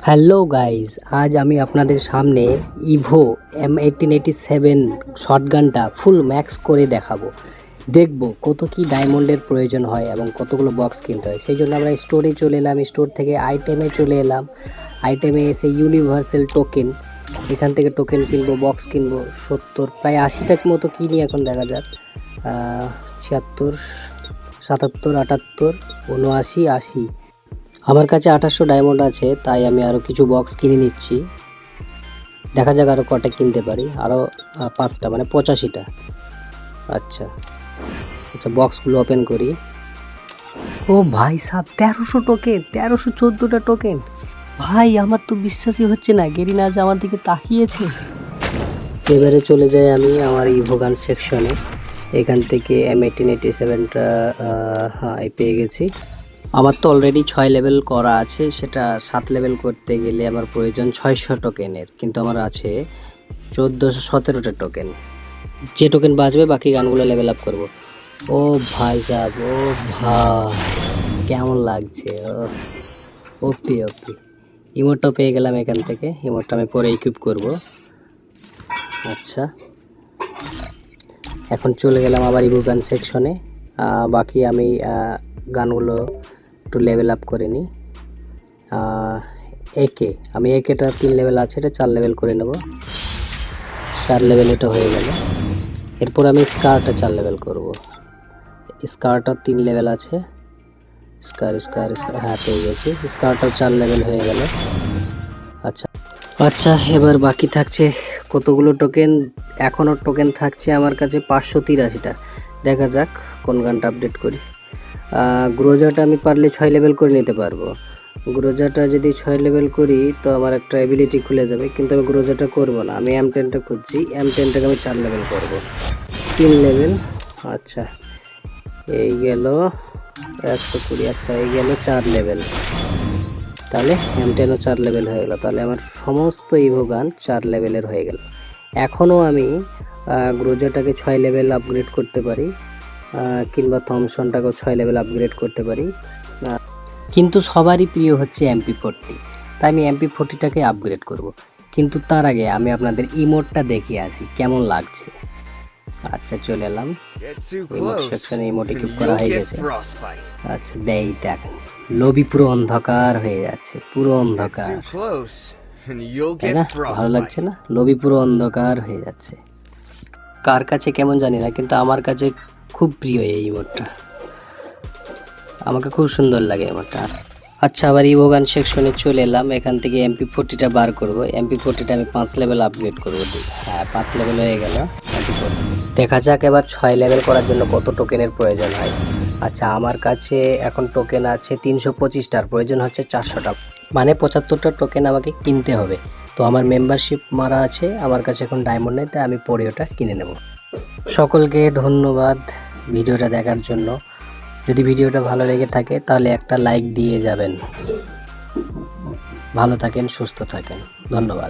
Hello guys, আজ আমি আপনাদের সামনে ইভো M1887 শটগানটা ফুল ম্যাক্স করে দেখাবো। দেখব কত কি ডায়মন্ডের প্রয়োজন হয় এবং কতগুলো বক্স কিনতে হয়। সেই জন্য আমরা স্টোরে চলে এলাম, স্টোর থেকে আইটেমে চলে এলাম। আইটেমে এসে ইউনিভার্সাল টোকেন, এখান থেকে টোকেন কিনবো, বক্স কিনবো। 70 প্রায় 80টার মতো কিনি। এখন দেখা যাক 76, 77, 78, 79, 80। আমার কাছে 2800 ডায়মন্ড আছে, তাই আমি আরও কিছু বক্স কিনে নিচ্ছি। দেখা যাক আরও কটা কিনতে পারি। আরও 5টা, মানে 85টা। আচ্ছা, বক্সগুলো ওপেন করি। ও ভাই সাব, 1300 টোকেন, 1314টা টোকেন। ভাই আমার তো বিশ্বাসই হচ্ছে না, গেরিনা আজ আমার দিকে তাকিয়েছে। এবারে চলে যাই আমি আমার ইভোগান সেকশনে। এখান থেকে M1887টা পেয়ে গেছি। আমার তো অলরেডি 6 লেভেল করা আছে, সেটা 7 লেভেল করতে গেলে আমার প্রয়োজন 600 টোকেনের, কিন্তু আমার আছে 1417টা টোকেন। যে টোকেন বাঁচবে বাকি গানগুলো লেভেল আপ করব। ও ভাই সাহেব, ও ভাই কেমন লাগছে, ওপি ওপি। ইমোটটা পেয়ে গেলাম এখান থেকে, ইমোটটা আমি পরে ইকুইপ করব। আচ্ছা, এখন চলে গেলাম আবার ইভোগান সেকশনে। বাকি আমি গানগুলো একটু লেভেল আপ করে নিই। আমি একেটা 3 লেভেল আছে, এটা 4 লেভেল করে নেব। 4 লেভেল এটা হয়ে গেল। এরপর আমি স্কারটা 4 লেভেল করব। স্কারটা 3 লেভেল আছে। স্কার হ্যাঁ পেয়ে গেছি। স্কারটাও 4 লেভেল হয়ে গেল। আচ্ছা, এবার বাকি থাকছে কতগুলো টোকেন। এখনও টোকেন থাকছে আমার কাছে 583টা। দেখা যাক কোন গানটা আপডেট করি। গ্রোজাটা আমি পারলে 6 লেভেল করে নিতে পারবো। গ্রোজাটা যদি 6 লেভেল করি তো আমার একটা এবিলিটি খুলে যাবে, কিন্তু আমি গ্রোজাটা করবো না। আমি M10টা খুঁজছি, M10টাকে আমি 4 লেভেল করব। 3 লেভেল। আচ্ছা, এই গেল 120। আচ্ছা, এই গেল 4 লেভেল। তাহলে M10ও 4 লেভেল হয়ে গেল। তাহলে আমার সমস্ত ইভোগান 4 লেভেলের হয়ে গেল। এখনও আমি গ্রোজাটাকে 6 লেভেল আপগ্রেড করতে পারি, কিংবা থমসনটাকেও 6 লেভেল আপগ্রেড করতে পারি। কিন্তু সবারই প্রিয় হচ্ছে MP40, তাই আমি MP40টাকে আপগ্রেড করব। কিন্তু তার আগে আমি আপনাদের ইমোটটা দেখিয়ে আসি কেমন লাগছে। আচ্ছা, চলে এলাম ইমোট সেকশনে। ইমোট ইকুইপ করা হয়ে গেছে। আচ্ছা, দেখেন লবি পুরো অন্ধকার হয়ে যাচ্ছে, পুরো অন্ধকার, তাই না? ভালো লাগছে না? লবি পুরো অন্ধকার হয়ে যাচ্ছে। কার কাছে কেমন জানি না, কিন্তু আমার কাছে খুব প্রিয় এই ইমোটটা। আমাকে খুব সুন্দর লাগে ইমোটটা। আচ্ছা, আবার ইভোগান সেকশনে চলে এলাম। এখান থেকে MP40টা বার করব। MP40টা আমি 5 লেভেল আপগ্রেড করব। হ্যাঁ, 5 লেভেল হয়ে গেল MP40। দেখা যাক এবার 6 লেভেল করার জন্য কত টোকেনের প্রয়োজন হয়। আচ্ছা, আমার কাছে এখন টোকেন আছে 325টার, প্রয়োজন হচ্ছে 400টা, মানে 75টা টোকেন আমাকে কিনতে হবে। তো আমার মেম্বারশিপ মারা আছে, আমার কাছে এখন ডায়মন্ড নেই, তাই আমি পরে ওটা কিনে নেব। সকলকে ধন্যবাদ ভিডিওটা দেখার জন্য। যদি ভিডিওটা ভালো লেগে থাকে তাহলে একটা লাইক দিয়ে যাবেন। ভালো থাকেন, সুস্থ থাকেন, ধন্যবাদ।